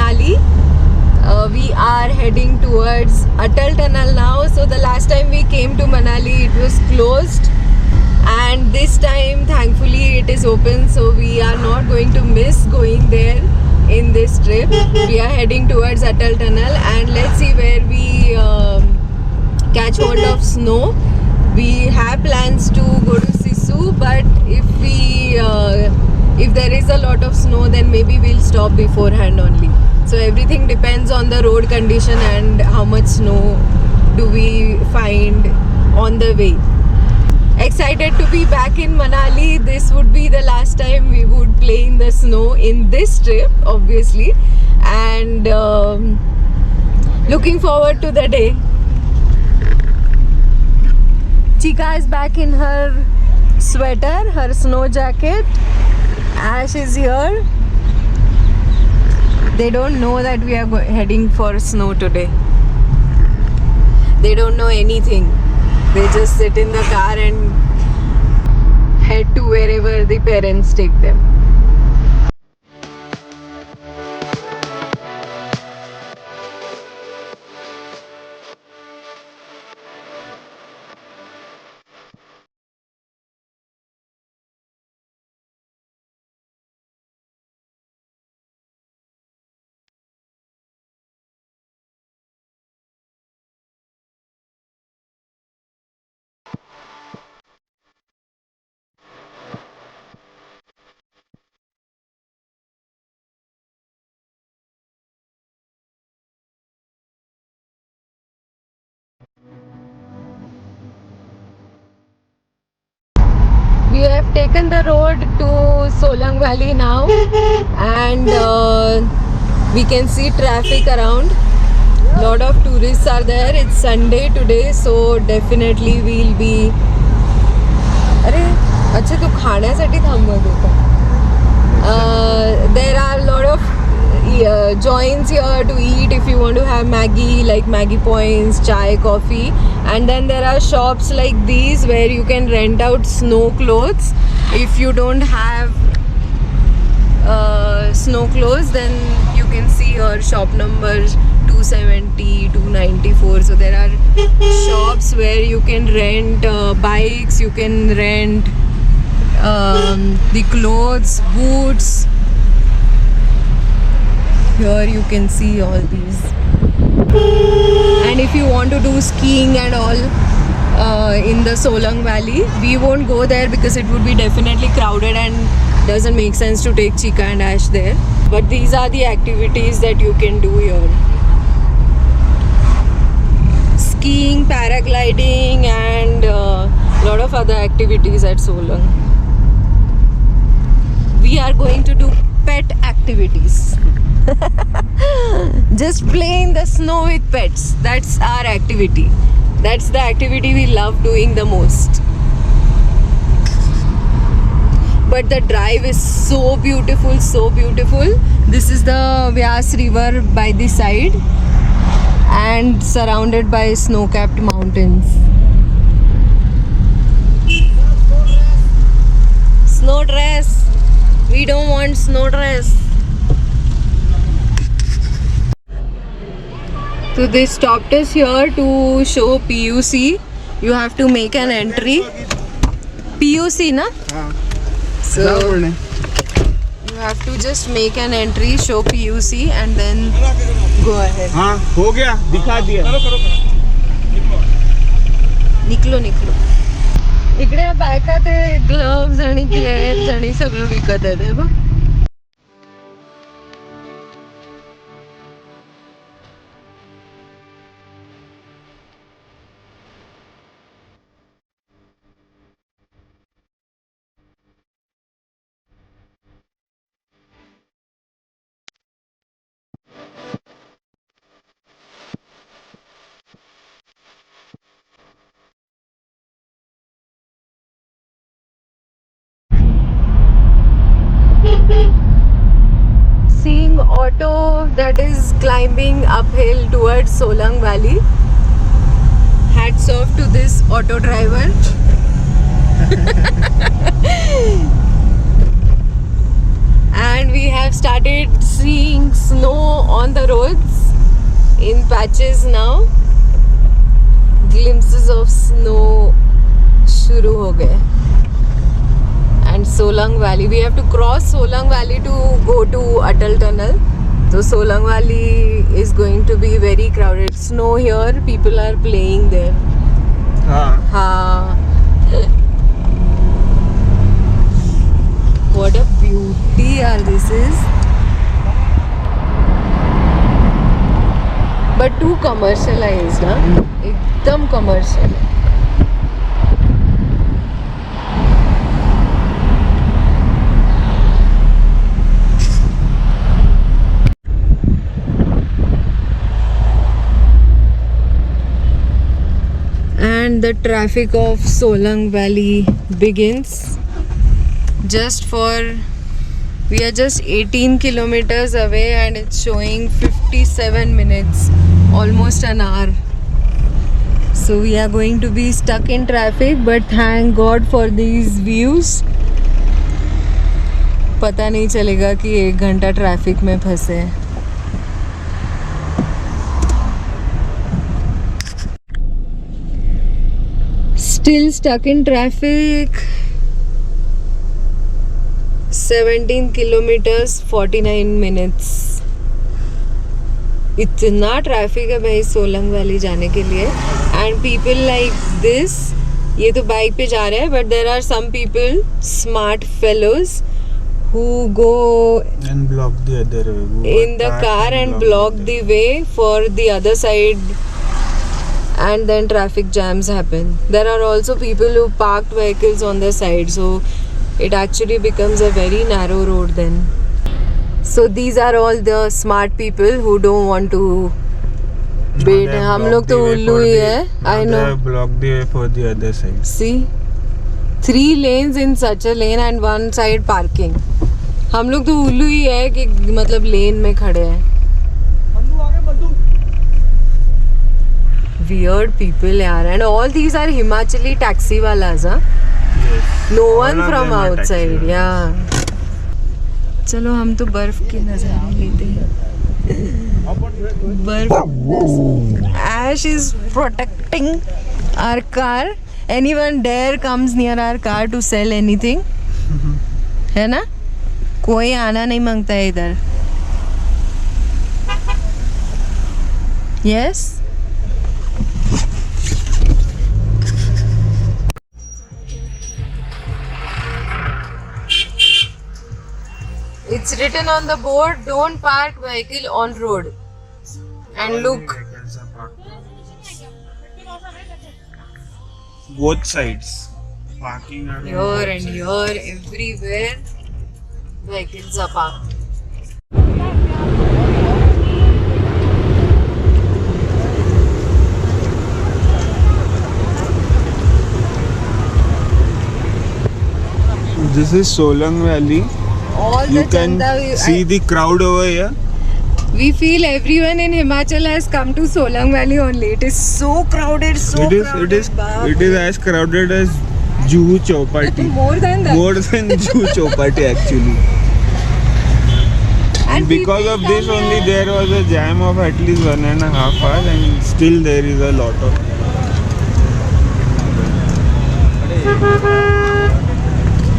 Manali. We are heading towards Atal Tunnel now. So the last time we came to Manali, it was closed, and this time thankfully it is open. So we are not going to miss going there in this trip. We are heading towards Atal Tunnel, and let's see where we catch hold of snow. We have plans to go to Sisu, but if there is a lot of snow, then maybe we'll stop beforehand only. So everything depends on the road condition and how much snow do we find on the way. Excited to be back in Manali. This would be the last time we would play in the snow in this trip, obviously, and looking forward to the day. Chika is back in her sweater, her snow jacket. Ash is here. They don't know that we are heading for snow today. They don't know anything. They just sit in the car and head to wherever the parents take them. We have taken the road to Solang Valley now, and we can see traffic around. Lot of tourists are there. It's Sunday today, so definitely we'll be. अरे अच्छा तू खाण्यासाठी थांबवत होता. There are a lot of joints here to eat if you want to have Maggie, like Maggie points, chai, coffee, and then there are shops like these where you can rent out snow clothes. If you don't have snow clothes, then you can see your shop numbers 270, 294. So there are shops where you can rent bikes, you can rent the clothes, boots. Here you can see all these. And if you want to do skiing and all in the Solang Valley, we won't go there because it would be definitely crowded and doesn't make sense to take Chika and Ash there. But these are the activities that you can do here. Skiing, paragliding, and a lot of other activities at Solang. We are going to do pet activities. Just play in the snow with pets. That's our activity. That's the activity we love doing the most. But the drive is so beautiful, so beautiful. This is the Vyas River by the side and surrounded by snow-capped mountains. Snow dress. We don't want snow dress. So they stopped us here to show PUC. You have to make an entry. PUC, na? So you have to just make an entry, show PUC, and then go ahead. हाँ हो गया दिखा दिया निकलो निकलो इकडे बायका ते ग्लव्स आणि ग्लेव्स आणि सगळं विकत आहे बघ. Seeing auto that is climbing uphill towards Solang Valley. Hats off to this auto driver. and we have started seeing snow on the roads in patches now. Glimpses of snow shuru ho gaye. And Solang Valley, we have to cross Solang Valley to go to Atal Tunnel. So Solang Valley is going to be very crowded. Snow here, people are playing there. हाँ. What a beauty this is. But too commercialized, huh? एकदम commercial. And the traffic of Solang Valley begins. We are just 18 kilometers away and it's showing 57 minutes, almost an hour. So we are going to be stuck in traffic, but thank God for these views. पता नहीं चलेगा कि 1 घंटा traffic में फंसे हैं. Still stuck in traffic. 17 kilometers 49 minutes. इतना traffic है भाई सोलंग वैली जाने के लिए. एंड पीपल लाइक दिस, ये तो बाइक पे जा रहे हैं, but there are some people, smart fellows, who go And block the other way. in the car and block the way for the other side, and then traffic jams happen. There are also people who parked vehicles on the side, so it actually becomes a very narrow road then. So these are all the smart people who don't want to wait. हम लोग तो उल्लू ही है. I know. They have blocked the way for the other side. See, 3 lanes in such a lane and 1 side parking. हम लोग तो उल्लू ही है कि मतलब लेन में खड़े हैं. Weird people यार, and all these are Himachali taxi walas, huh? Yes. No All one of from them are taxi outside, walas. yeah. चलो हम तो बर्फ के नज़ारे लेते हैं. बर्फ. Ash is protecting our car. Anyone dare comes near our car to sell anything? है ना? कोई आना नहीं मांगता है इधर. Yes. It's written on the board, don't park vehicle on road. And look, Both sides. Parking are here and here, everywhere, vehicles are parked. This is Solang Valley. All You the can Chanda, see the crowd over here. we feel everyone in Himachal has come to Solang Valley only. It is so crowded, so crowded. It is as crowded as Juhu Chowpatty. More than that. More than Juhu Chowpatty actually. And because people of this come only here. there was a jam of at least 1.5 hours, and still there is a lot of.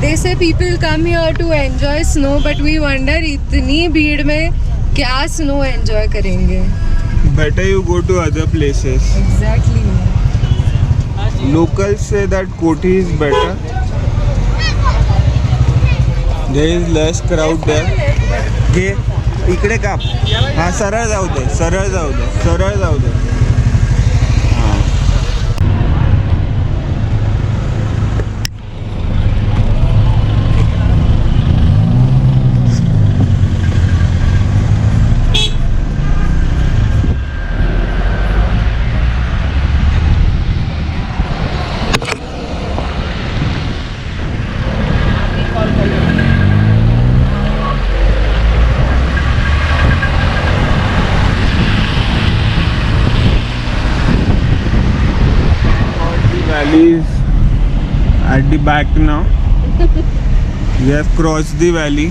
They say people come here to enjoy snow, but we wonder इतनी भीड़ में क्या snow enjoy करेंगे. Better you go to other places. Exactly. Locals say that Koti is better. There is less crowd there. घे इकडे काप. हा सरळ जाऊ दे, सरळ जाऊ दे, सरळ जाऊ दे. Valley is at the back now. We have crossed the valley.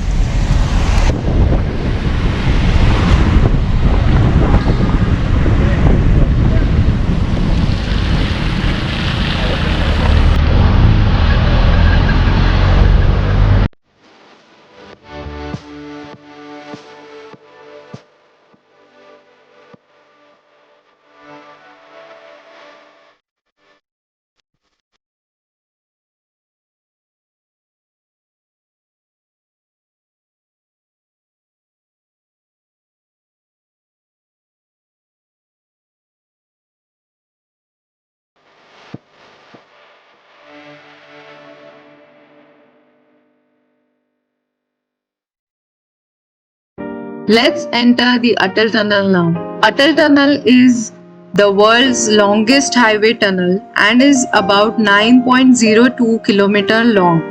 Let's enter the Atal Tunnel now. Atal Tunnel is the world's longest highway tunnel and is about 9.02 km long.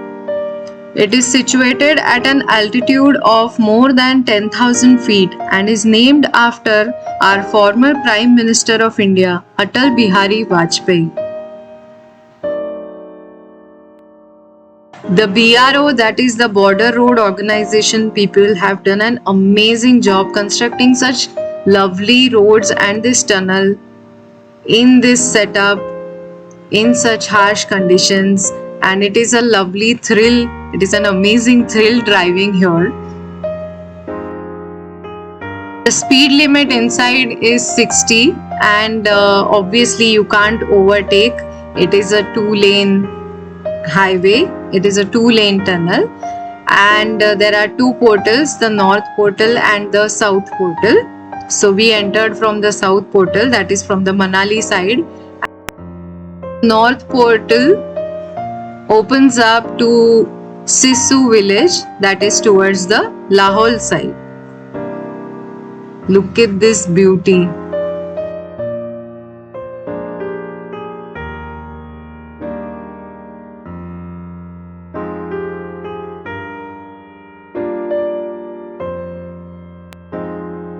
It is situated at an altitude of more than 10,000 feet and is named after our former Prime Minister of India, Atal Bihari Vajpayee. The BRO, that is the Border Road Organization people, have done an amazing job constructing such lovely roads and this tunnel in this setup in such harsh conditions, and it is a lovely thrill. It is an amazing thrill driving here. The speed limit inside is 60 and obviously you can't overtake. It is a 2-lane highway. It is a 2-lane tunnel and there are 2 portals, the north portal and the south portal. So we entered from the south portal, that is from the Manali side. North portal opens up to Sisu village, that is towards the Lahaul side. Look at this beauty.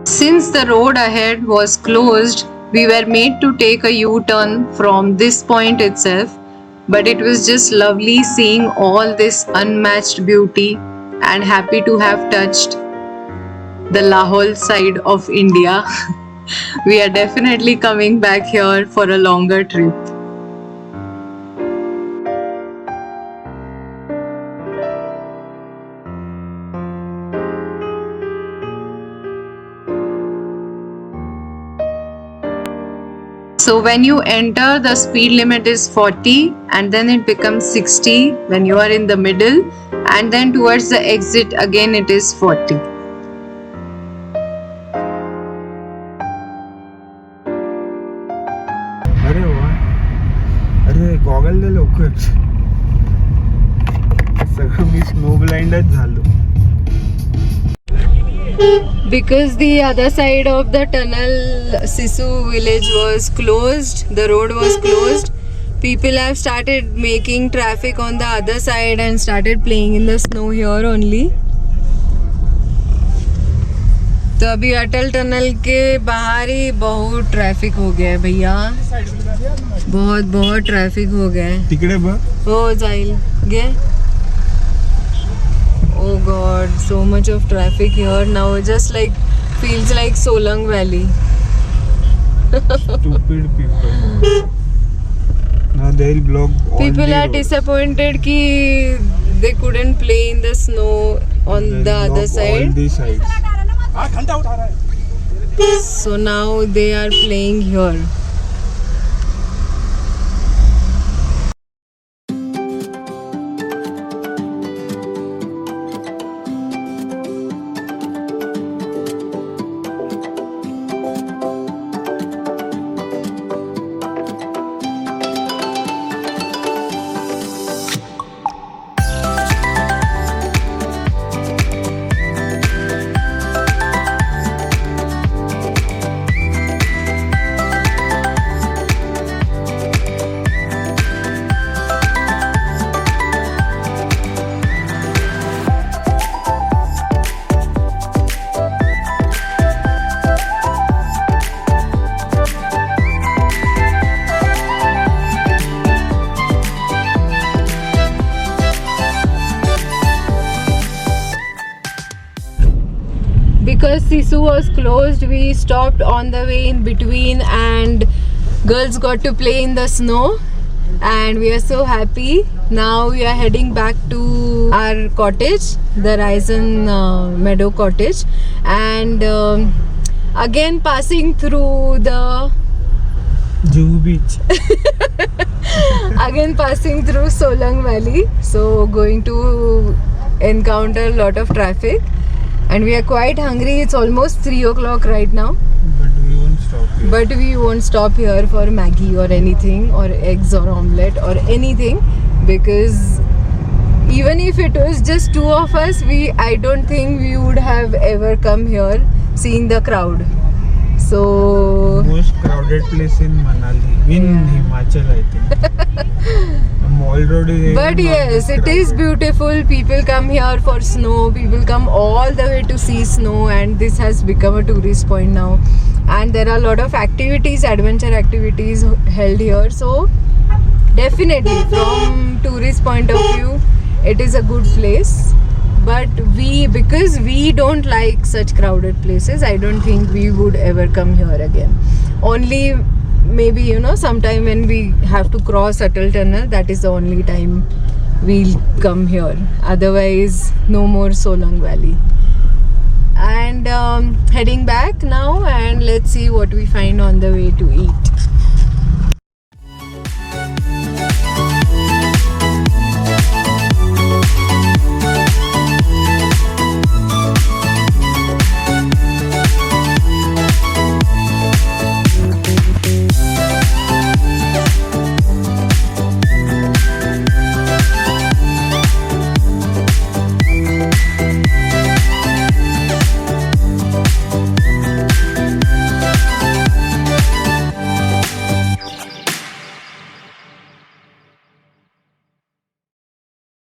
Since the road ahead was closed, we were made to take a U-turn from this point itself, but it was just lovely seeing all this unmatched beauty and happy to have touched the Lahaul side of India. We are definitely coming back here for a longer trip. So when you enter, the speed limit is 40 and then it becomes 60 when you are in the middle, and then towards the exit again it is 40. अरे वाह, अरे goggle दे लवकर. सगळं मी snow ब्लाइंडच झालो. Because the other side of the tunnel, Sisu village, was closed, the road was closed, people have started making traffic on the other side and started playing in the snow here only. तो अभी अटल tunnel के बाहर ही बहुत traffic हो गया है भैया, बहुत ट्रैफिक हो गया है. तिकडे बघ. हो जाईल गे. Oh god, so much of traffic here now, just like feels like Solang Valley. Stupid people. Now they'll block all People the are roads. disappointed ki they couldn't play in the snow on They'll the other block side. all the sides. So now they are playing here. Because Sisu was closed, we stopped on the way in between and girls got to play in the snow and we are so happy. Now we are heading back to our cottage, the Raisin Meadow cottage, and again passing through the Juhu Beach. again passing through Solang Valley, so going to encounter a lot of traffic. And we are quite hungry. It's almost 3 o'clock right now. But we won't stop here. But we won't stop here for Maggie or anything, or eggs or omelette or anything, because even if it was just two of us, I don't think we would have ever come here seeing the crowd. So Most crowded place in Manali, in Himachal, I think. Mall Road is. but yes, it is beautiful. People come here for snow. People come all the way to see snow, and this has become a tourist point now. And there are a lot of activities, adventure activities held here. So definitely, from tourist point of view, it is a good place. But because we don't like such crowded places, I don't think we would ever come here again. Only maybe, you know, sometime when we have to cross Atal Tunnel, that is the only time we'll come here. Otherwise, no more Solang Valley. And heading back now, and let's see what we find on the way to eat.